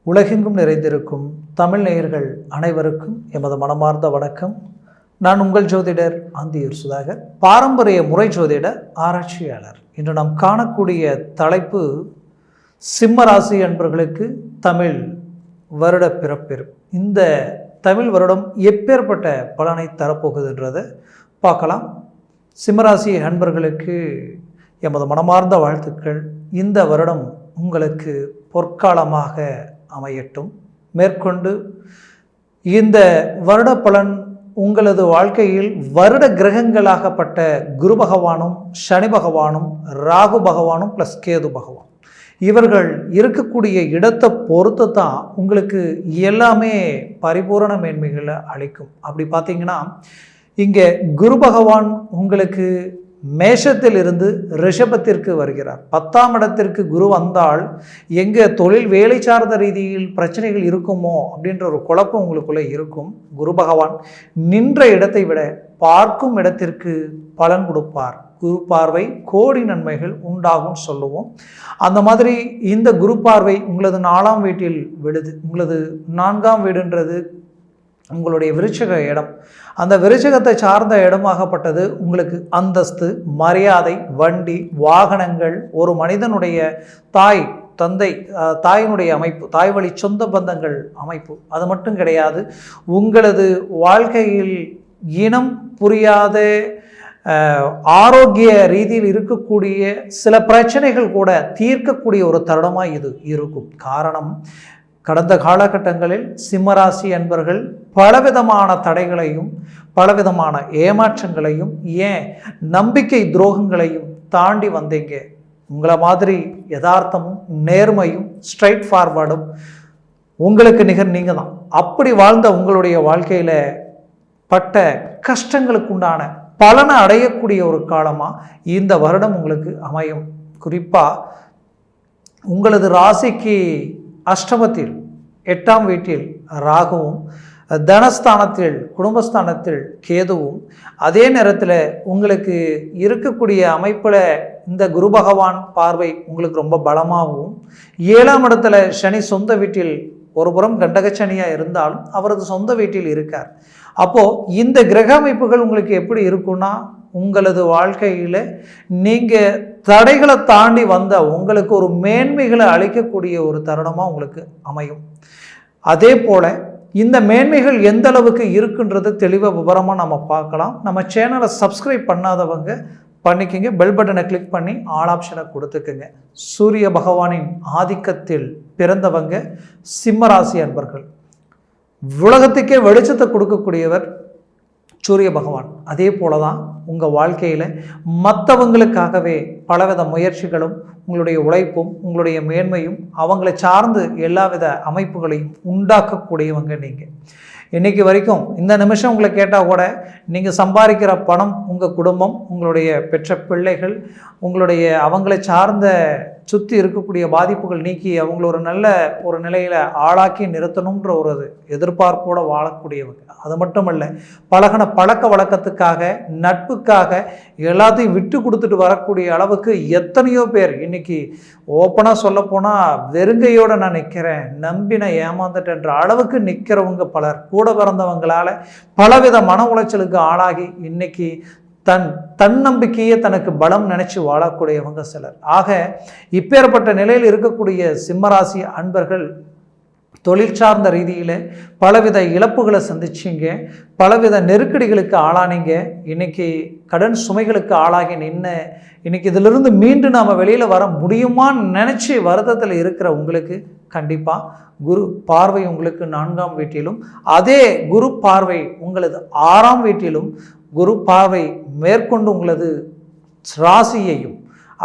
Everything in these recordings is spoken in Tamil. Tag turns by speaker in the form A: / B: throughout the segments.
A: உலகெங்கும் நிறைந்திருக்கும் தமிழ் நேயர்கள் அனைவருக்கும் எமது மனமார்ந்த வணக்கம். நான் உங்கள் ஜோதிடர் அந்தியூர் சுதாகர், பாரம்பரிய முறை ஜோதிட ஆராய்ச்சியாளர். இன்று நாம் காணக்கூடிய தலைப்பு சிம்ம ராசி அன்பர்களுக்கு தமிழ் வருட பிறப்பெரு. இந்த தமிழ் வருடம் எப்பேற்பட்ட பலனை தரப்போகுதுன்றதை பார்க்கலாம். சிம்மராசி அன்பர்களுக்கு எமது மனமார்ந்த வாழ்த்துக்கள். இந்த வருடம் உங்களுக்கு பொற்காலமாக அமையட்டும். மேற்கொண்டு இந்த வருட பலன் உங்களது வாழ்க்கையில் வருட கிரகங்களாகப்பட்ட குரு பகவானும் சனி பகவானும் ராகு பகவானும் ப்ளஸ் கேது பகவான் இவர்கள் இருக்கக்கூடிய இடத்தை பொறுத்து தான் உங்களுக்கு எல்லாமே பரிபூரண மேன்மைகளை அளிக்கும். அப்படி பார்த்தீங்கன்னா இங்கே குரு பகவான் உங்களுக்கு மேஷத்தில் இருந்து ரிஷபத்திற்கு வருகிறார். 10ஆம் இடத்திற்கு குரு வந்தால் எங்கே தொழில் வேலை சார்ந்த ரீதியில் பிரச்சனைகள் இருக்குமோ அப்படின்ற ஒரு குழப்பம் உங்களுக்குள்ளே இருக்கும். குரு பகவான் நின்ற இடத்தை விட பார்க்கும் இடத்திற்கு பலன் கொடுப்பார். குரு பார்வை கோடி நன்மைகள் உண்டாகும் சொல்லுவோம். அந்த மாதிரி இந்த குரு பார்வை உங்களது 4ஆம் வீட்டில் விடுது. உங்களது 4ஆம் வீடுன்றது உங்களுடைய விருச்சக இடம். அந்த விருச்சகத்தை சார்ந்த இடமாகப்பட்டது உங்களுக்கு அந்தஸ்து, மரியாதை, வண்டி, வாகனங்கள், ஒரு மனிதனுடைய தாய் தந்தை தாயினுடைய அமைப்பு, தாய் வழி சொந்த பந்தங்கள் அமைப்பு. அது மட்டும் கிடையாது, உங்களது வாழ்க்கையில் இனம் புரியாத ஆரோக்கிய ரீதியில் இருக்கக்கூடிய சில பிரச்சனைகள் கூட தீர்க்கக்கூடிய ஒரு தருணமாக இது இருக்கும். காரணம், கடந்த காலகட்டங்களில் சிம்மராசி அன்பர்கள் பலவிதமான தடைகளையும் பலவிதமான ஏமாற்றங்களையும் ஏன் நம்பிக்கை துரோகங்களையும் தாண்டி வந்தீங்க. உங்களை மாதிரி யதார்த்தமும் நேர்மையும் ஸ்ட்ரைட் ஃபார்வர்டும் உங்களுக்கு நிகர் நீங்கள் தான். அப்படி வாழ்ந்த உங்களுடைய வாழ்க்கையில் பட்ட கஷ்டங்களுக்கு உண்டான பலனை அடையக்கூடிய ஒரு காலமாக இந்த வருடம் உங்களுக்கு அமையும். குறிப்பாக உங்களது ராசிக்கு அஷ்டமத்தில் 8ஆம் வீட்டில் ராகுவும், தனஸ்தானத்தில் குடும்பஸ்தானத்தில் கேதுவும், அதே நேரத்தில் உங்களுக்கு இருக்கக்கூடிய அமைப்பில் இந்த குரு பகவான் பார்வை உங்களுக்கு ரொம்ப பலமாகவும், 7ஆம் இடத்துல சனி சொந்த வீட்டில் ஒரு புறம் கண்டகச்சனியாக இருந்தாலும் அவரது சொந்த வீட்டில் இருக்கார். அப்போது இந்த கிரக அமைப்புகள் உங்களுக்கு எப்படி இருக்குன்னா, உங்களது வாழ்க்கையில் நீங்கள் தடைகளை தாண்டி வந்த உங்களுக்கு ஒரு மேன்மைகளை அளிக்கக்கூடிய ஒரு தருணமாக உங்களுக்கு அமையும். அதே போல் இந்த மேன்மைகள் எந்த அளவுக்கு இருக்குன்றது தெளிவாக விவரமாக நம்ம பார்க்கலாம். நம்ம சேனலை சப்ஸ்கிரைப் பண்ணாதவங்க பண்ணிக்கோங்க, பெல் பட்டனை கிளிக் பண்ணி ஆல் ஆப்ஷனை கொடுத்துக்குங்க. சூரிய பகவானின் ஆதிக்கத்தில் பிறந்தவங்க சிம்மராசி அன்பர்கள். உலகத்துக்கே வெளிச்சத்தை கொடுக்கக்கூடியவர் சூரிய பகவான். அதே போல தான் உங்கள் வாழ்க்கையில் மற்றவங்களுக்காகவே பலவித முயற்சிகளும் உங்களுடைய உழைப்பும் உங்களுடைய மேன்மையும் அவங்களை சார்ந்து எல்லாவித அமைப்புகளையும் உண்டாக்கக்கூடியவங்க நீங்கள். இன்றைக்கி வரைக்கும் இந்த நிமிஷம் உங்களை கேட்டால் கூட நீங்கள் சம்பாதிக்கிற பணம், உங்கள் குடும்பம், உங்களுடைய பெற்ற பிள்ளைகள், உங்களுடைய அவங்களை சார்ந்த சுற்றி இருக்கக்கூடிய பாதிப்புகள் நீக்கி அவங்கள ஒரு நல்ல ஒரு நிலையில் ஆளாக்கி நிறுத்தணுன்ற ஒரு எதிர்பார்ப்போடு வாழக்கூடியவங்க. அது மட்டுமல்ல, பழகின பழக்க வழக்கத்துக்காக நட்புக்காக எல்லாத்தையும் விட்டு கொடுத்துட்டு வரக்கூடிய அளவுக்கு எத்தனையோ பேர் இன்னைக்கு ஓப்பனாக சொல்லப்போனால் வெறுங்கையோடு நான் நிற்கிறேன், நம்பின ஏமாந்துட்டேன்ற அளவுக்கு நிற்கிறவங்க பலர். கூட பிறந்தவங்களால் பலவித மன உளைச்சலுக்கு ஆளாகி இன்னைக்கு தன்னம்பிக்கையே தனக்கு பலம் நினைச்சு வாழக்கூடியவங்க சிலர். ஆக இப்பேற்பட்ட நிலையில் இருக்கக்கூடிய சிம்மராசி அன்பர்கள் தொழில் சார்ந்த ரீதியில் பலவித இழப்புகளை சந்திச்சிங்க, பலவித நெருக்கடிகளுக்கு ஆளானீங்க. இன்னைக்கு கடன் சுமைகளுக்கு ஆளாகி நின்று இன்னைக்கு இதிலிருந்து மீண்டும் நாம் வெளியில் வர முடியுமான்னு நினச்சி வருத்தத்தில் இருக்கிற உங்களுக்கு கண்டிப்பாக குரு பார்வை உங்களுக்கு 4ஆம் வீட்டிலும், அதே குரு பார்வை உங்களது 6ஆம் வீட்டிலும், குரு பார்வை மேற்கொண்டு உங்களது ராசியையும்,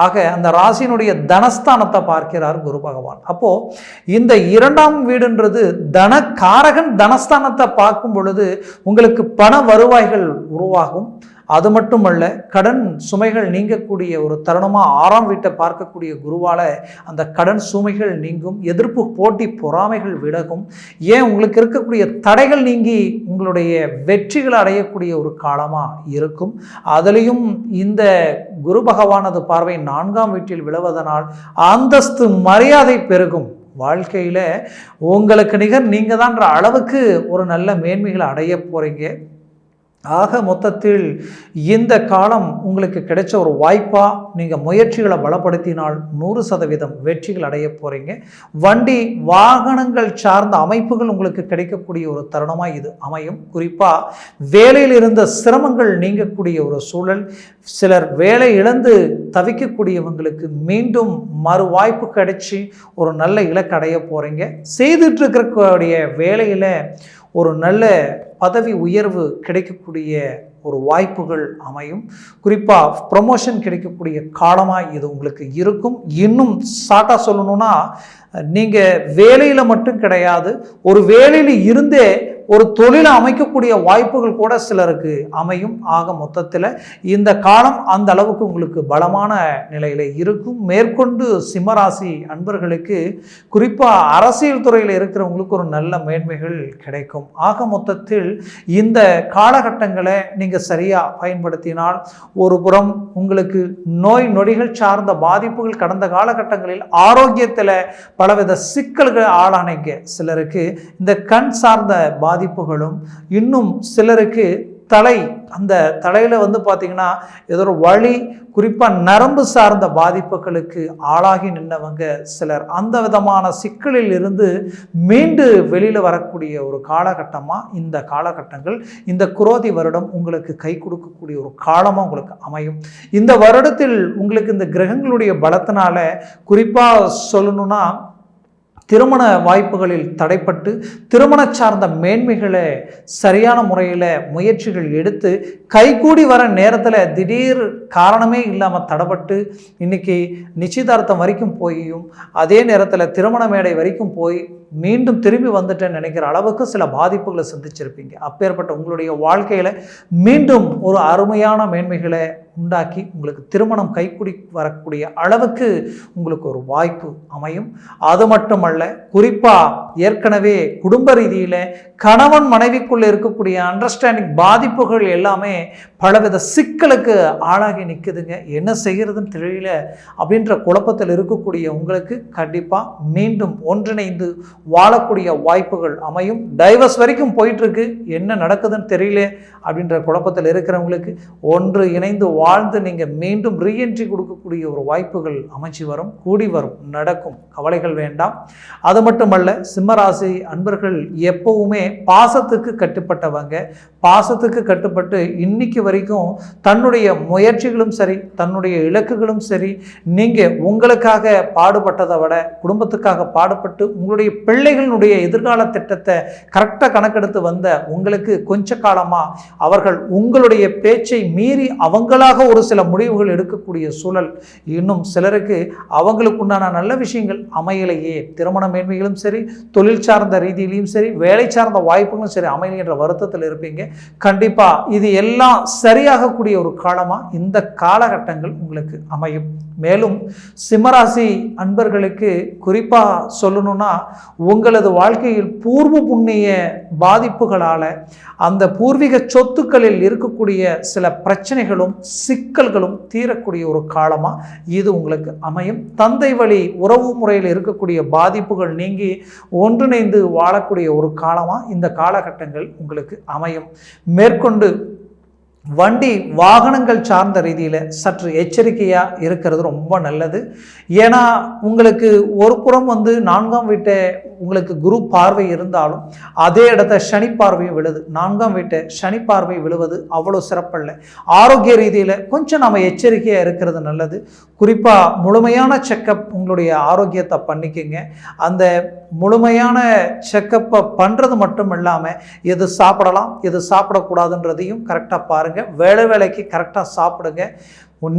A: ஆக அந்த ராசியினுடைய தனஸ்தானத்தை பார்க்கிறார் குரு பகவான். அப்போது இந்த 2ஆம் வீடுன்றது தனக்காரகன். தனஸ்தானத்தை பார்க்கும் பொழுது உங்களுக்கு பண வருவாய்கள் உருவாகும். அது மட்டுமல்ல, கடன் சுமைகள் நீங்கக்கூடிய ஒரு தருணமாக 6ஆம் வீட்டை பார்க்கக்கூடிய குருவால் அந்த கடன் சுமைகள் நீங்கும், எதிர்ப்பு போட்டி பொறாமைகள் விலகும். ஏன் உங்களுக்கு இருக்கக்கூடிய தடைகள் நீங்கி உங்களுடைய வெற்றிகளை அடையக்கூடிய ஒரு காலமாக இருக்கும். அதுலேயும் இந்த குரு பகவானது பார்வை 4ஆம் வீட்டில் விழுவதனால் அந்தஸ்து மரியாதை பெருகும். வாழ்க்கையில் உங்களுக்கு நிகர் நீங்கள் தான்ற அளவுக்கு ஒரு நல்ல மேன்மைகளை அடைய போகிறீங்க. ஆக மொத்தத்தில் இந்த காலம் உங்களுக்கு கிடைச்ச ஒரு வாய்ப்பாக நீங்கள் முயற்சிகளை பலப்படுத்தினால் 100% வெற்றிகள் அடைய போகிறீங்க. வண்டி வாகனங்கள் சார்ந்த அமைப்புகள் உங்களுக்கு கிடைக்கக்கூடிய ஒரு தருணமாக இது அமையும். குறிப்பாக வேலையில் இருந்த சிரமங்கள் நீங்கக்கூடிய ஒரு சூழல், சிலர் வேலை இழந்து தவிக்கக்கூடியவங்களுக்கு மீண்டும் மறு வாய்ப்பு கிடைச்சி ஒரு நல்ல இலக்கு அடைய போகிறீங்க. செய்துட்டு இருக்கக்கூடிய வேலையில் ஒரு நல்ல பதவி உயர்வு கிடைக்கக்கூடிய ஒரு வாய்ப்புகள் அமையும். குறிப்பாக ப்ரொமோஷன் கிடைக்கக்கூடிய காலமாக இது உங்களுக்கு இருக்கும். இன்னும் ஷார்ட்டாக சொல்லணும்னா, நீங்கள் வேலையில் மட்டும் கிடையாது, ஒரு வேலையில் இருந்தே ஒரு தொழிலை அமைக்கக்கூடிய வாய்ப்புகள் கூட சிலருக்கு அமையும். ஆக மொத்தத்தில் இந்த காலம் அந்த அளவுக்கு உங்களுக்கு பலமான நிலையில் இருக்கும். மேற்கொண்டு சிம்மராசி அன்பர்களுக்கு குறிப்பாக அரசியல் துறையில் இருக்கிறவங்களுக்கு ஒரு நல்ல மேன்மைகள் கிடைக்கும். ஆக மொத்தத்தில் இந்த காலகட்டங்களை நீங்கள் சரியாக பயன்படுத்தினால், ஒரு புறம் உங்களுக்கு நோய் நொடிகள் சார்ந்த பாதிப்புகள் கடந்த காலகட்டங்களில் ஆரோக்கியத்தில் பலவித சிக்கல்கள் ஆளானீங்க. சிலருக்கு இந்த கண் சார்ந்த பாதிப்புகளும், இன்னும் சிலருக்கு அந்த தலையில் பார்த்தீங்கன்னா ஏதோ ஒரு வலி, குறிப்பாக நரம்பு சார்ந்த பாதிப்புகளுக்கு ஆளாகி நின்றவங்க சிலர் அந்த விதமான சிக்கலில் இருந்து மீண்டு வெளியில் வரக்கூடிய ஒரு காலகட்டமாக இந்த காலகட்டங்கள், இந்த குரோதி வருடம் உங்களுக்கு கை கொடுக்கக்கூடிய ஒரு காலமாக உங்களுக்கு அமையும். இந்த வருடத்தில் உங்களுக்கு இந்த கிரகங்களுடைய பலத்தினால குறிப்பாக சொல்லணும்னா, திருமண வாய்ப்புகளில் தடைப்பட்டு திருமண சார்ந்த மேன்மைகளை சரியான முறையில் முயற்சிகள் எடுத்து கைகூடி வர நேரத்தில் திடீர் காரணமே இல்லாமல் தடைப்பட்டு இன்னைக்கு நிச்சயதார்த்தம் வரைக்கும் போயும், அதே நேரத்தில் திருமண மேடை வரைக்கும் போய் மீண்டும் திரும்பி வந்துட்டேன்னு நினைக்கிற அளவுக்கு சில பாதிப்புகளை சந்திச்சிருப்பீங்க. அப்பேற்பட்ட உங்களுடைய வாழ்க்கையில் மீண்டும் ஒரு அருமையான மேன்மைகளை உண்டாக்கி உங்களுக்கு திருமணம் கைக்குடி வரக்கூடிய அளவுக்கு உங்களுக்கு ஒரு வாய்ப்பு அமையும். அது மட்டுமல்ல, குறிப்பாக ஏற்கனவே குடும்ப ரீதியில் கணவன் மனைவிக்குள்ளே இருக்கக்கூடிய அண்டர்ஸ்டாண்டிங் பாதிப்புகள் எல்லாமே பலவித சிக்கலுக்கு ஆளாகி நிற்குதுங்க. என்ன செய்கிறதுன்னு தெரியல அப்படின்ற குழப்பத்தில் இருக்கக்கூடிய உங்களுக்கு கண்டிப்பாக மீண்டும் ஒன்றிணைந்து வாழக்கூடிய வாய்ப்புகள் அமையும். டைவர்ஸ் வரைக்கும் போயிட்டுருக்கு, என்ன நடக்குதுன்னு தெரியல அப்படின்ற குழப்பத்தில் இருக்கிறவங்களுக்கு ஒன்று இணைந்து வாழ்ந்து நீங்கள் மீண்டும் ரீஎன்ட்ரி கொடுக்கக்கூடிய ஒரு வாய்ப்புகள் அமைச்சு வரும், கூடி வரும், நடக்கும். கவலைகள் வேண்டாம். அது மட்டுமல்ல, சிம்மராசி அன்பர்கள் எப்பவுமே பாசத்துக்கு கட்டுப்பட்டவங்க. பாசத்துக்கு கட்டுப்பட்டு இன்னைக்கு வரைக்கும் தன்னுடைய முயற்சிகளும் சரி, தன்னுடைய இலக்குகளும் சரி, நீங்கள் உங்களுக்காக பாடுபட்டதை விட குடும்பத்துக்காக பாடுபட்டு உங்களுடைய பிள்ளைகளுடைய எதிர்கால திட்டத்தை கரெக்டாக கணக்கெடுத்து வந்த உங்களுக்கு கொஞ்ச காலமாக அவர்கள் உங்களுடைய பேச்சை மீறி அவங்களாக ஒரு சில முடிவுகள் எடுக்கக்கூடிய சூழல், இன்னும் சிலருக்கு அவங்களுக்கு உண்டான நல்ல விஷயங்கள் அமையலையே, திருமண மேன்மைகளும் சரி, தொழில் சார்ந்த ரீதியிலையும் சரி, வேலை சார்ந்த வாய்ப்புகளும் சரி அமையலை என்ற வருத்தத்தில் இருப்பீங்க. கண்டிப்பாக இது எல்லாம் சரியாகக்கூடிய ஒரு காலமாக இந்த காலகட்டங்கள் உங்களுக்கு அமையும். மேலும் சிம்மராசி அன்பர்களுக்கு குறிப்பாக சொல்லணும்னா, உங்களது வாழ்க்கையில் பூர்வ புண்ணிய பாதிப்புகளால் அந்த பூர்வீக சொத்துக்களில் இருக்கக்கூடிய சில பிரச்சனைகளும் சிக்கல்களும் தீரக்கூடிய ஒரு காலமாக இது உங்களுக்கு அமையும். தந்தை வழி உறவு முறையில் இருக்கக்கூடிய பாதிப்புகள் நீங்கி ஒன்றிணைந்து வாழக்கூடிய ஒரு காலமாக இந்த காலகட்டங்கள் உங்களுக்கு அமையும். மேற்கொண்டு வண்டி வாகனங்கள் சார்ந்த ரீதியில் சற்று எச்சரிக்கையாக இருக்கிறது ரொம்ப நல்லது. ஏன்னா உங்களுக்கு ஒரு புறம் 4ஆம் வீட்டை உங்களுக்கு குரு பார்வை இருந்தாலும் அதே இடத்த சனி பார்வையும் விழுது. 4ஆம் வீட்டை சனி பார்வை விழுவது அவ்வளோ சிறப்பல்ல. ஆரோக்கிய ரீதியில் கொஞ்சம் நம்ம எச்சரிக்கையாக இருக்கிறது நல்லது. குறிப்பாக முழுமையான செக்கப் உங்களுடைய ஆரோக்கியத்தை பண்ணிக்கங்க. அந்த முழுமையான செக்கப்பை பண்ணுறது மட்டும் இல்லாமல் எது சாப்பிடலாம் எது சாப்பிடக்கூடாதுன்றதையும் கரெக்டாக பாருங்கள். வேலைக்கு கரெக்டாக சாப்பிடுங்க.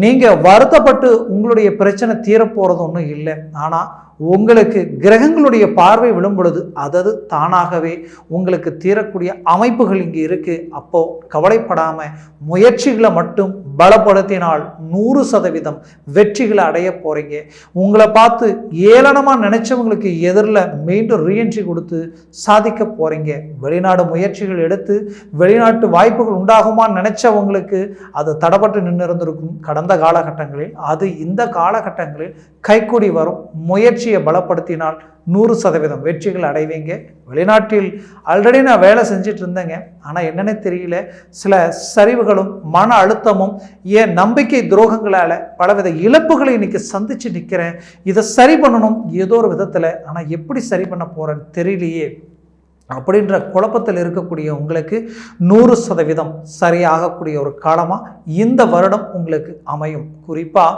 A: நீங்கள் வருத்தப்பட்டு உங்களுடைய பிரச்சனை தீரப்போகிறது ஒன்றும் இல்லை. ஆனால் உங்களுக்கு கிரகங்களுடைய பார்வை விழும் பொழுது அதது தானாகவே உங்களுக்கு தீரக்கூடிய அமைப்புகள் இங்கே இருக்குது. அப்போது கவலைப்படாமல் முயற்சிகளை மட்டும் பலப்படுத்தினால் 100% வெற்றிகளை அடைய போகிறீங்க. உங்களை பார்த்து ஏளனமாக நினைச்சவங்களுக்கு எதிரில் மீண்டும் ரீஎன்ட்ரி கொடுத்து சாதிக்க போகிறீங்க. வெளிநாடு முயற்சிகள் எடுத்து வெளிநாட்டு வாய்ப்புகள் உண்டாகுமான்னு நினைச்சவங்களுக்கு அது தடைப்பட்டு நின்று இருந்திருக்கும் கடந்த காலகட்டங்களில். அது இந்த காலகட்டங்களில் கைக்கூடி வரும். முயற்சி முயற்சியை பலப்படுத்தினால் 100% வெற்றிகள் அடைவீங்க. வெளிநாட்டில் ஆல்ரெடி நான் வேலை செஞ்சுட்டு இருந்தேங்க, ஆனால் என்னன்னே தெரியல, சில சரிவுகளும் மன அழுத்தமும் ஏன் நம்பிக்கை துரோகங்களால் பலவித இழப்புகளை இன்னைக்கு சந்திச்சு நிற்கிறேன். இதை சரி பண்ணணும் ஏதோ ஒரு விதத்தில், ஆனால் எப்படி சரி பண்ண போகிறேன்னு தெரியலையே அப்படின்ற குழப்பத்தில் இருக்கக்கூடிய உங்களுக்கு 100% சரியாகக்கூடிய ஒரு காலமாக இந்த வருடம் உங்களுக்கு அமையும். குறிப்பாக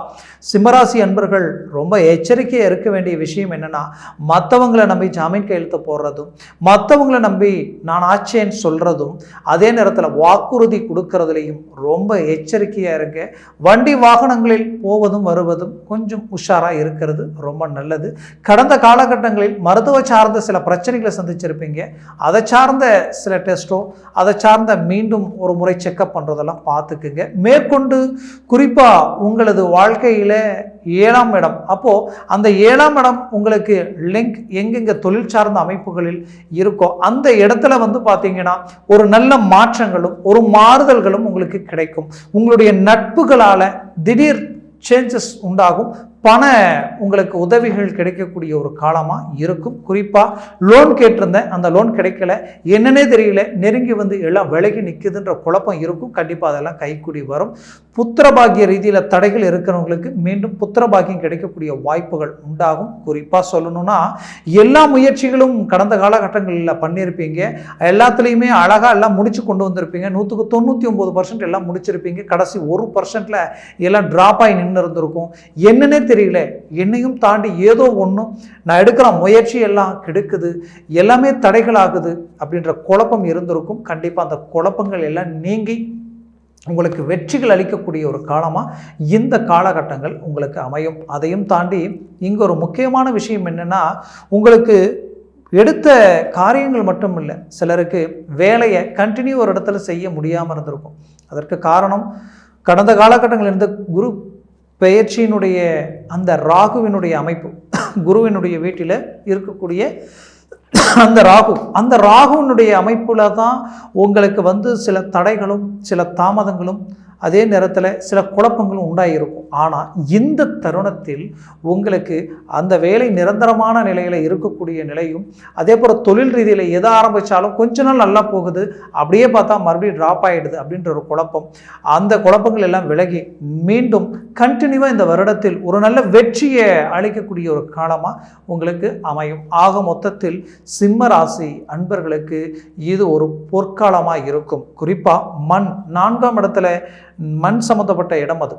A: சிம்மராசி அன்பர்கள் ரொம்ப எச்சரிக்கையாக இருக்க வேண்டிய விஷயம் என்னென்னா, மற்றவங்களை நம்பி ஜாமீன் கையெழுத்து போடுறதும், மற்றவங்களை நம்பி நான் ஆச்சேன்னு சொல்கிறதும், அதே நேரத்தில் வாக்குறுதி கொடுக்கறதுலையும் ரொம்ப எச்சரிக்கையாக இருங்க. வண்டி வாகனங்களில் போவதும் வருவதும் கொஞ்சம் உஷாராக இருக்கிறது ரொம்ப நல்லது. கடந்த காலகட்டங்களில் மருத்துவ சார்ந்த சில பிரச்சனைகளை சந்திச்சிருப்பீங்க. அதை சார்ந்த சில டெஸ்ட்டோ, அதை சார்ந்த மீண்டும் ஒரு முறை செக்கப் பண்ணுறதெல்லாம் பார்த்துக்குங்க. மேற்கொண்டு குறிப்பாக உங்களது வாழ்க்கையில் 7ஆம் இடம், அப்போது அந்த 7ஆம் இடம் உங்களுக்கு லிங்க் எங்கெங்கே தொழில் சார்ந்த அமைப்புகளில் இருக்கோ அந்த இடத்துல பார்த்தீங்கன்னா ஒரு நல்ல மாற்றங்களும் ஒரு மாறுதல்களும் உங்களுக்கு கிடைக்கும். உங்களுடைய நட்புகளால் திடீர் சேஞ்சஸ் உண்டாகும். பண உங்களுக்கு உதவிகள் கிடைக்கக்கூடிய ஒரு காலமாக இருக்கும். குறிப்பாக லோன் கேட்டிருந்தேன், அந்த லோன் கிடைக்கல, என்னன்னே தெரியல, நெருங்கி எல்லாம் விலகி நிற்குதுன்ற குழப்பம் இருக்கும். கண்டிப்பாக அதெல்லாம் கைக்கூடி வரும். புத்திரபாகிய ரீதியில் தடைகள் இருக்கிறவங்களுக்கு மீண்டும் புத்திரபாகியம் கிடைக்கக்கூடிய வாய்ப்புகள் உண்டாகும். குறிப்பாக சொல்லணும்னா எல்லா முயற்சிகளும் கடந்த காலகட்டங்களில் பண்ணியிருப்பீங்க. எல்லாத்துலேயுமே அழகாக எல்லாம் முடிச்சு கொண்டு வந்திருப்பீங்க. 99% எல்லாம் முடிச்சிருப்பீங்க. கடைசி 1% எல்லாம் ட்ராப் ஆகி நின்று இருந்திருக்கும். என்னன்னே தெரியல, என்னையும் தாண்டி ஏதோ ஒன்றும் நான் எடுக்கிற முயற்சி எல்லாம் கெடுக்குது, எல்லாமே தடைகள் ஆகுது அப்படின்ற குழப்பம் இருந்திருக்கும். கண்டிப்பாக அந்த குழப்பங்கள் எல்லாம் நீங்கி உங்களுக்கு வெற்றிகள் அளிக்கக்கூடிய ஒரு காலமாக இந்த காலகட்டங்கள் உங்களுக்கு அமையும். அதையும் தாண்டி இங்கே ஒரு முக்கியமான விஷயம் என்னென்னா, உங்களுக்கு எடுத்த காரியங்கள் மட்டும் இல்லை, சிலருக்கு வேலையை கண்டினியூ ஒரு இடத்துல செய்ய முடியாமல் இருந்திருக்கும். அதற்கு காரணம் கடந்த காலகட்டங்களில் இருந்த குரு பெயர்ச்சியினுடைய அந்த ராகுவினுடைய அமைப்பு, குருவினுடைய வீட்டில் இருக்கக்கூடிய அந்த ராகுவினுடைய அமைப்புல தான் உங்களுக்கு சில தடைகளும் சில தாமதங்களும் அதே நேரத்தில் சில குழப்பங்களும் உண்டாயிருக்கும். ஆனால் இந்த தருணத்தில் உங்களுக்கு அந்த வேலை நிரந்தரமான நிலையில் இருக்கக்கூடிய நிலையும், அதே போல் தொழில் ரீதியில் எதை ஆரம்பித்தாலும் கொஞ்ச நாள் நல்லா போகுது, அப்படியே பார்த்தா மறுபடியும் ட்ராப் ஆகிடுது அப்படின்ற ஒரு குழப்பம், அந்த குழப்பங்கள் எல்லாம் விலகி மீண்டும் கண்டினியூவாக இந்த வருடத்தில் ஒரு நல்ல வெற்றியை அளிக்கக்கூடிய ஒரு காலமாக உங்களுக்கு அமையும். ஆக மொத்தத்தில் சிம்ம ராசி அன்பர்களுக்கு இது ஒரு பொற்காலமாக இருக்கும். குறிப்பாக மண் 4ஆம் இடத்துல மண் சம்பந்தப்பட்ட இடம், அது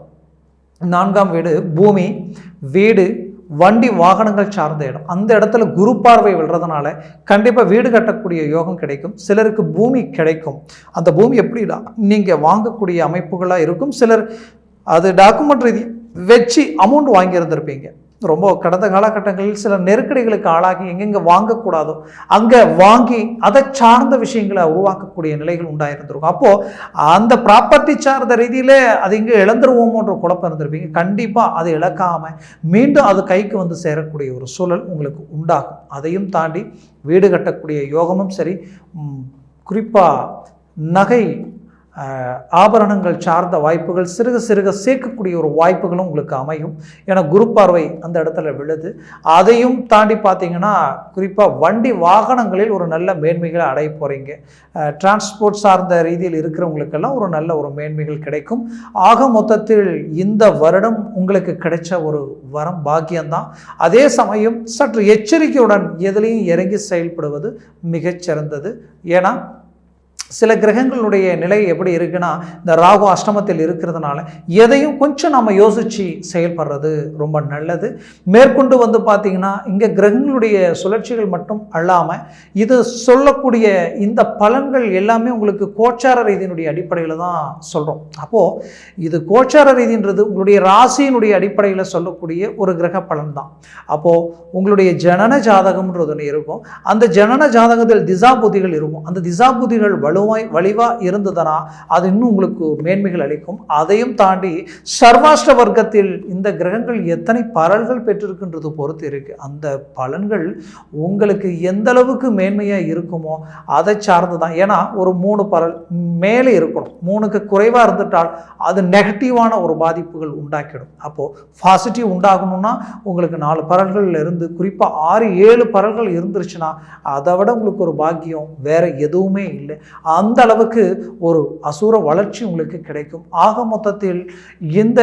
A: 4ஆம் வீடு பூமி, வீடு, வண்டி வாகனங்கள் சார்ந்த இடம். அந்த இடத்துல குரு பார்வை விழுறதுனால கண்டிப்பாக வீடு கட்டக்கூடிய யோகம் கிடைக்கும். சிலருக்கு பூமி கிடைக்கும். அந்த பூமி எப்படின்னா நீங்கள் வாங்கக்கூடிய அமைப்புகளாக இருக்கும். சிலர் அது டாக்குமெண்ட் ரீதி வச்சு அமௌண்ட் வாங்கியிருந்திருப்பீங்க. ரொம்ப கடந்த காலகட்டங்களில் சில நெருக்கடிகளுக்கு ஆளாகி எங்கெங்கே வாங்கக்கூடாதோ அங்கே வாங்கி அதை சார்ந்த விஷயங்களை உருவாக்கக்கூடிய நிலைகள் உண்டாயிருந்திருக்கும். அப்போது அந்த ப்ராப்பர்ட்டி சார்ந்த ரீதியில் அது இங்கே இழந்துருவோமோன்ற குழப்பம் இருந்திருப்பீங்க. கண்டிப்பாக அதை இழக்காமல் மீண்டும் அது கைக்கு சேரக்கூடிய ஒரு சூழல் உங்களுக்கு உண்டாகும். அதையும் தாண்டி வீடு கட்டக்கூடிய யோகமும் சரி, குறிப்பாக நகை ஆபரணங்கள் சார்ந்த வாய்ப்புகள் சிறுக சிறுக சேர்க்கக்கூடிய ஒரு வாய்ப்புகளும் உங்களுக்கு அமையும். ஏன்னா குரு பார்வை அந்த இடத்துல விழுது. அதையும் தாண்டி பார்த்தீங்கன்னா குறிப்பாக வண்டி வாகனங்களில் ஒரு நல்ல மேன்மைகளை அடைய போகிறீங்க. டிரான்ஸ்போர்ட் சார்ந்த ரீதியில் இருக்கிறவங்களுக்கெல்லாம் ஒரு நல்ல ஒரு மேன்மைகள் கிடைக்கும். ஆக மொத்தத்தில் இந்த வருடம் உங்களுக்கு கிடைச்ச ஒரு வரம் பாக்கியம்தான். அதே சமயம் சற்று எச்சரிக்கையுடன் எதிலையும் இறங்கி செயல்படுவது மிகச்சிறந்தது. ஏன்னா சில கிரகங்களுடைய நிலை எப்படி இருக்குன்னா, இந்த ராகு அஷ்டமத்தில் இருக்கிறதுனால எதையும் கொஞ்சம் நம்ம யோசித்து செயல்படுறது ரொம்ப நல்லது. மேற்கொண்டு பார்த்தீங்கன்னா இங்கே கிரகங்களுடைய சுழற்சிகள் மட்டும் அல்லாமல் இது சொல்லக்கூடிய இந்த பலன்கள் எல்லாமே உங்களுக்கு கோச்சார ரீதியினுடைய அடிப்படையில் தான் சொல்கிறோம். அப்போது இது கோச்சார ரீதின்றது உங்களுடைய ராசியினுடைய அடிப்படையில் சொல்லக்கூடிய ஒரு கிரக பலன் தான். அப்போது உங்களுடைய ஜனன ஜாதகம்ன்றது ஒன்று இருக்கும். அந்த ஜனன ஜாதகத்தில் திசா புத்திகள் இருக்கும். அந்த திசா புத்திகள் வலிவாக இருந்ததுன்னா அது இன்னும் உங்களுக்கு மேன்மைகள் அளிக்கும். அதையும் தாண்டி சர்வாஷ்ட வர்க்கத்தில் இந்த கிரகங்கள் எத்தனை பலன்கள் பெற்றிருக்கின்றது பொறுத்து இருக்கு. அந்த பலன்கள் உங்களுக்கு எந்த அளவுக்கு மேன்மையாக இருக்குமோ அதை சார்ந்து தான். ஏன்னா ஒரு 3 பலன் மேலே இருக்கணும், 3க்கு குறைவாக இருந்துட்டால் அது நெகட்டிவான ஒரு பாதிப்புகள் உண்டாக்கிடும். அப்போது பாசிட்டிவ் உண்டாகணும்னா உங்களுக்கு 4 பலன்கள் இருந்து குறிப்பாக 6-7 பலன்கள் இருந்துருச்சுன்னா அதை விட உங்களுக்கு ஒரு பாக்கியம் வேற எதுவுமே இல்லை. அந்த அளவுக்கு ஒரு அசுர வளர்ச்சி உங்களுக்கு கிடைக்கும். ஆக மொத்தத்தில் இந்த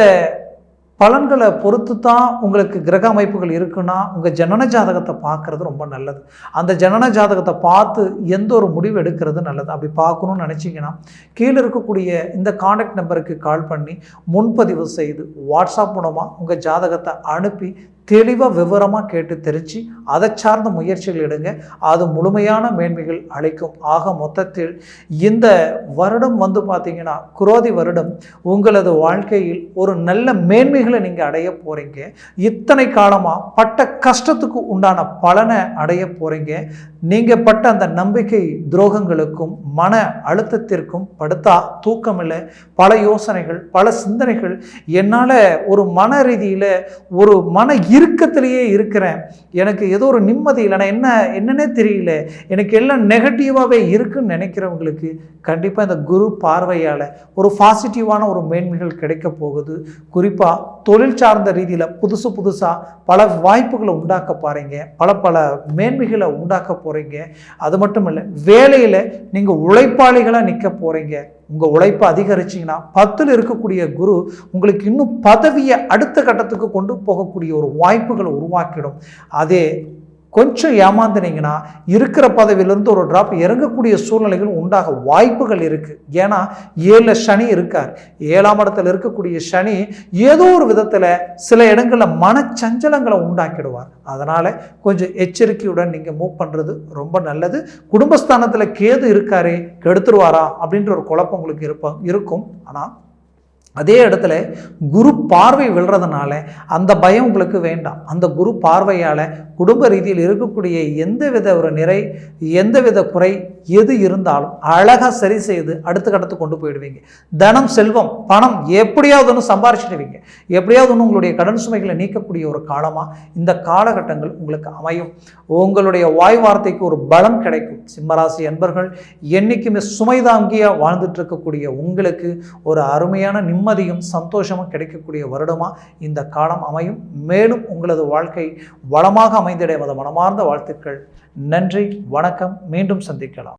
A: பலன்களை பொறுத்து தான் உங்களுக்கு கிரக அமைப்புகள் இருக்குன்னா உங்கள் ஜனன ஜாதகத்தை பார்க்குறது ரொம்ப நல்லது. அந்த ஜனன ஜாதகத்தை பார்த்து எந்த ஒரு முடிவு எடுக்கிறது நல்லது. அப்படி பார்க்கணும்னு நினச்சிங்கன்னா கீழே இருக்கக்கூடிய இந்த கான்டாக்ட் நம்பருக்கு கால் பண்ணி முன்பதிவு செய்து வாட்ஸ்அப் மூலமாக உங்கள் ஜாதகத்தை அனுப்பி தெளிவாக விவரமாக கேட்டு தெரிஞ்சு அதை சார்ந்த முயற்சிகள் எடுங்க. அது முழுமையான மேன்மைகள் அளிக்கும். ஆக மொத்தத்தில் இந்த வருடம் பார்த்தீங்கன்னா குரோதி வருடம் உங்களது வாழ்க்கையில் ஒரு நல்ல மேன்மைகளை நீங்கள் அடைய போகிறீங்க. இத்தனை காலமாக பட்ட கஷ்டத்துக்கு உண்டான பலனை அடைய போகிறீங்க. நீங்கள் பட்ட அந்த நம்பிக்கை துரோகங்களுக்கும் மன அழுத்தத்திற்கும் படுத்தா தூக்கமில்லை, பல யோசனைகள் பல சிந்தனைகள், என்னால் ஒரு மன ரீதியில் ஒரு மன இறுக்கத்திலேயே இருக்கிறேன், எனக்கு ஏதோ ஒரு நிம்மதி இல்லை, நான் என்னன்னே தெரியல, எனக்கு எல்லாம் நெகட்டிவாகவே இருக்குன்னு நினைக்கிறவங்களுக்கு கண்டிப்பாக இந்த குரு பார்வையால் ஒரு பாசிட்டிவான ஒரு மேன்மைகள் கிடைக்க போகுது. குறிப்பாக தொழில் சார்ந்த ரீதியில் புதுசாக பல வாய்ப்புகளை உண்டாக்க பாருங்க, பல மேன்மைகளை உண்டாக்க போகிறீங்க. அது மட்டும் இல்லை, வேலையில் நீங்கள் உழைப்பாளிகளாக நிற்க போகிறீங்க. உங்கள் உழைப்பை அதிகரிச்சிங்கன்னா 10ல் இருக்கக்கூடிய குரு உங்களுக்கு இன்னும் பதவியை அடுத்த கட்டத்துக்கு கொண்டு போகக்கூடிய ஒரு வாய்ப்புகளை உருவாக்கிடும். அதே கொஞ்சம் ஏமாந்துனீங்கன்னா இருக்கிற பதவியிலிருந்து ஒரு டிராப் இறங்கக்கூடிய சூழ்நிலைகள் உண்டாக வாய்ப்புகள் இருக்குது. ஏன்னா 7 சனி இருக்கார். 7ஆம் இடத்துல இருக்கக்கூடிய சனி ஏதோ ஒரு விதத்தில் சில இடங்களில் மனச்சஞ்சலங்களை உண்டாக்கிடுவார். அதனால் கொஞ்சம் எச்சரிக்கையுடன் நீங்கள் மூவ் பண்ணுறது ரொம்ப நல்லது. குடும்பஸ்தானத்தில் கேது இருக்காரே கெடுத்துருவாரா அப்படின்ற ஒரு குழப்பம் உங்களுக்கு இருக்கும். ஆனால் அதே இடத்துல குரு பார்வை விழுறதுனால அந்த பயம் உங்களுக்கு வேண்டாம். அந்த குரு பார்வையால் குடும்ப ரீதியில் இருக்கக்கூடிய எந்தவித ஒரு நிறை எந்தவித குறை எது இருந்தாலும் அழகாக சரி செய்து அடுத்த கட்டத்துக்கு கொண்டு போயிடுவீங்க. தனம் செல்வம் பணம் எப்படியாவது ஒன்று சம்பாரிச்சிடுவீங்க. எப்படியாவது ஒன்று உங்களுடைய கடன் சுமைகளை நீக்கக்கூடிய ஒரு காலமாக இந்த காலகட்டங்கள் உங்களுக்கு அமையும். உங்களுடைய வாய் வார்த்தைக்கு ஒரு பலம் கிடைக்கும். சிம்மராசி அன்பர்கள் என்றைக்குமே சுமை தாங்கியாக வாழ்ந்துட்டு இருக்கக்கூடிய உங்களுக்கு ஒரு அருமையான நிம்மதியும் சந்தோஷமும் கிடைக்கக்கூடிய வருடமாக இந்த காலம் அமையும். மேலும் உங்களது வாழ்க்கை வளமாக அமைந்திட மனமார்ந்த வாழ்த்துக்கள். நன்றி, வணக்கம். மீண்டும் சந்திக்கலாம்.